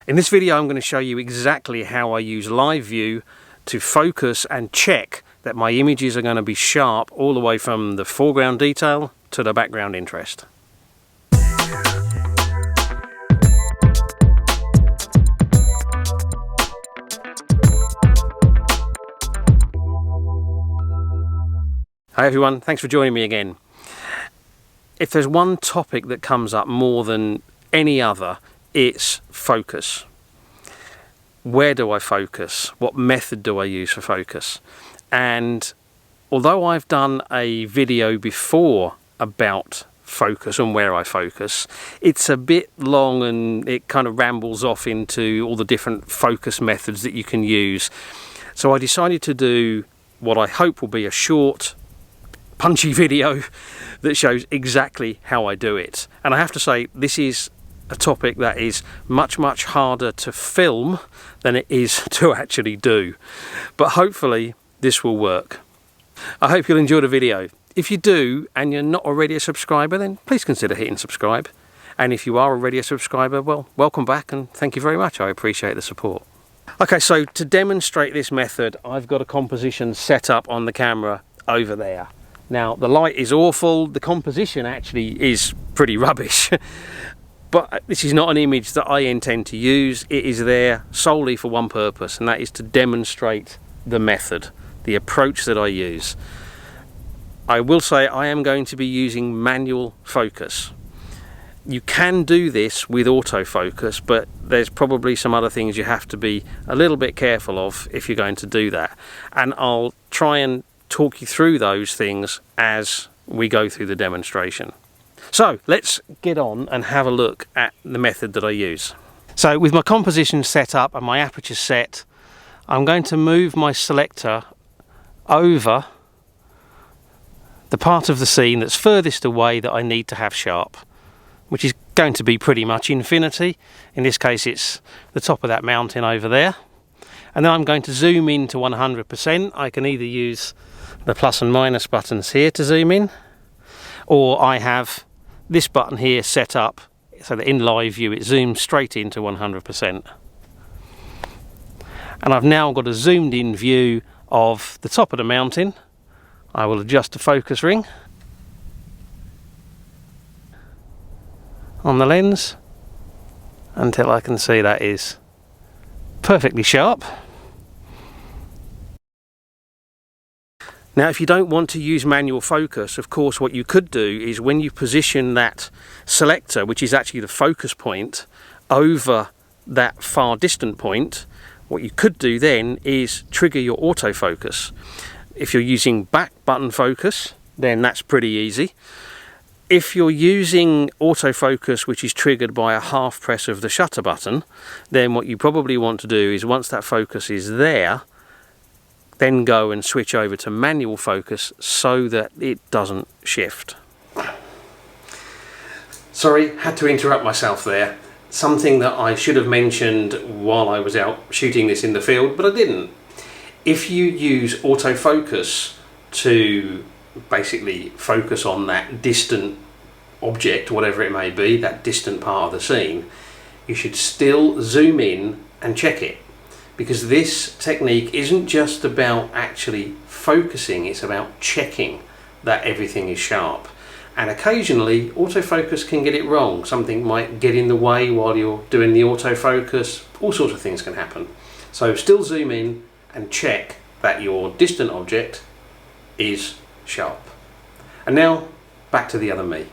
In this video I'm going to show you exactly how I use live view to focus and check that my images are going to be sharp all the way from the foreground detail to the background interest. Hi everyone, thanks for joining me again. If there's one topic that comes up more than any other, it's focus. Where do I focus? What method do I use for focus? And although I've done a video before about focus and where I focus, it's a bit long and it kind of rambles off into all the different focus methods that you can use. So I decided to do what I hope will be a short, punchy video that shows exactly how I do it. And I have to say, this is a topic that is much harder to film than it is to actually do, but hopefully this will work. I hope you'll enjoy the video. If you do and you're not already a subscriber, then please consider hitting subscribe, and if you are already a subscriber, well, welcome back and thank you very much. I appreciate the support. Okay, so to demonstrate this method, I've got a composition set up on the camera over there. Now the light is awful, the composition actually is pretty rubbish. But this is not an image that I intend to use. It is there solely for one purpose, and that is to demonstrate the method, the approach that I use. I will say I am going to be using manual focus. You can do this with autofocus, but there's probably some other things you have to be a little bit careful of if you're going to do that. And I'll try and talk you through those things as we go through the demonstration. So let's get on and have a look at the method that I use. So with my composition set up and my aperture set, I'm going to move my selector over the part of the scene that's furthest away that I need to have sharp, which is going to be pretty much infinity. In this case it's the top of that mountain over there. And then I'm going to zoom in to 100%. I can either use the plus and minus buttons here to zoom in, or I have this button here set up so that in live view it zooms straight into 100%. And I've now got a zoomed in view of the top of the mountain. I will adjust the focus ring on the lens until I can see that is perfectly sharp. Now if you don't want to use manual focus, of course what you could do is when you position that selector, which is actually the focus point, over that far distant point, what you could do then is trigger your autofocus. If you're using back button focus, then that's pretty easy. If you're using autofocus which is triggered by a half press of the shutter button, then what you probably want to do is once that focus is there, then go and switch over to manual focus so that it doesn't shift. Sorry, had to interrupt myself there. Something that I should have mentioned while I was out shooting this in the field, but I didn't. If you use autofocus to basically focus on that distant object, whatever it may be, that distant part of the scene, you should still zoom in and check it. Because this technique isn't just about actually focusing, it's about checking that everything is sharp. And occasionally autofocus can get it wrong. Something might get in the way while you're doing the autofocus. All sorts of things can happen. So still zoom in and check that your distant object is sharp. And now back to the other me.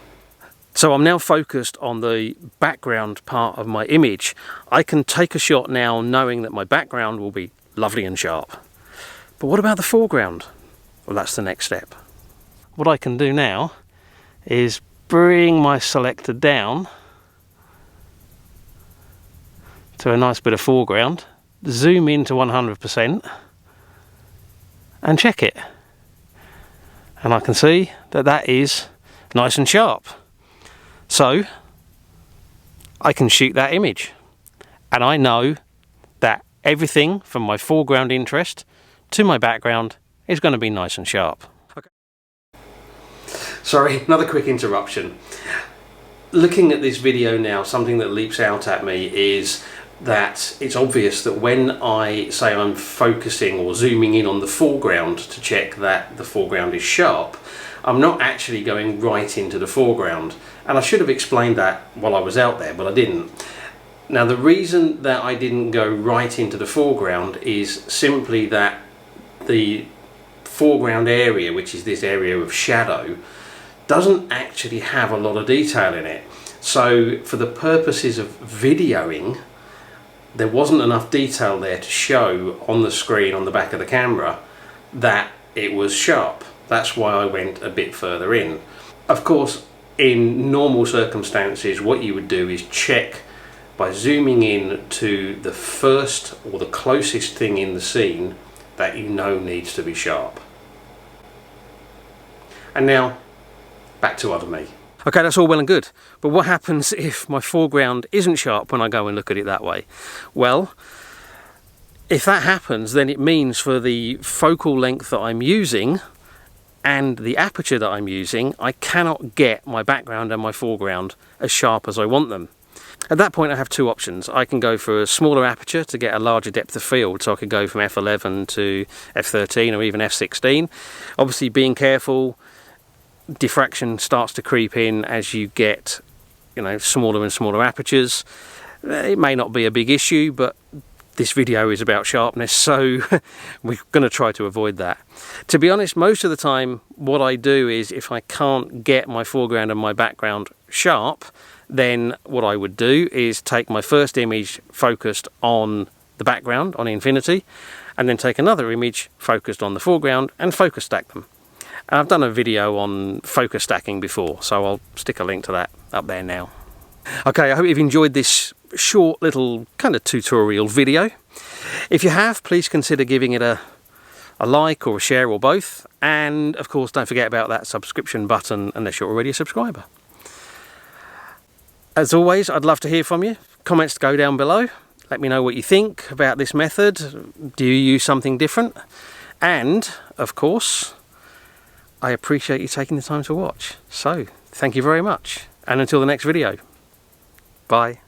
So I'm now focused on the background part of my image. I can take a shot now knowing that my background will be lovely and sharp. But what about the foreground? Well, that's the next step. What I can do now is bring my selector down to a nice bit of foreground, zoom into 100% and check it. And I can see that that is nice and sharp. So I can shoot that image and I know that everything from my foreground interest to my background is going to be nice and sharp. Okay. Sorry, another quick interruption. Looking at this video now, something that leaps out at me is that it's obvious that when I say I'm focusing or zooming in on the foreground to check that the foreground is sharp, I'm not actually going right into the foreground. And I should have explained that while I was out there, but I didn't. Now, the reason that I didn't go right into the foreground is simply that the foreground area, which is this area of shadow, doesn't actually have a lot of detail in it. So for the purposes of videoing, there wasn't enough detail there to show on the screen on the back of the camera that it was sharp. That's why I went a bit further in. Of course, in normal circumstances, what you would do is check by zooming in to the first or the closest thing in the scene that you know needs to be sharp. And now, back to other me. Okay, that's all well and good, but what happens if my foreground isn't sharp when I go and look at it that way? Well, if that happens, then it means for the focal length that I'm using and the aperture that I'm using, I cannot get my background and my foreground as sharp as I want them. At that point, I have two options. I can go for a smaller aperture to get a larger depth of field, so I could go from f11 to f13 or even f16. Obviously, being careful, diffraction starts to creep in as you get, smaller and smaller apertures. It may not be a big issue, but this video is about sharpness, so we're going to try to avoid that. To be honest, most of the time what I do is, if I can't get my foreground and my background sharp, then what I would do is take my first image focused on the background on infinity, and then take another image focused on the foreground and focus stack them. And I've done a video on focus stacking before, so I'll stick a link to that up there now. Okay, I hope you've enjoyed this short little kind of tutorial video. If you have, please consider giving it a like or a share or both. And of course, don't forget about that subscription button unless you're already a subscriber. As always, I'd love to hear from you. Comments go down below. Let me know what you think about this method. Do you use something different? And of course, I appreciate you taking the time to watch. So, thank you very much. And until the next video, bye.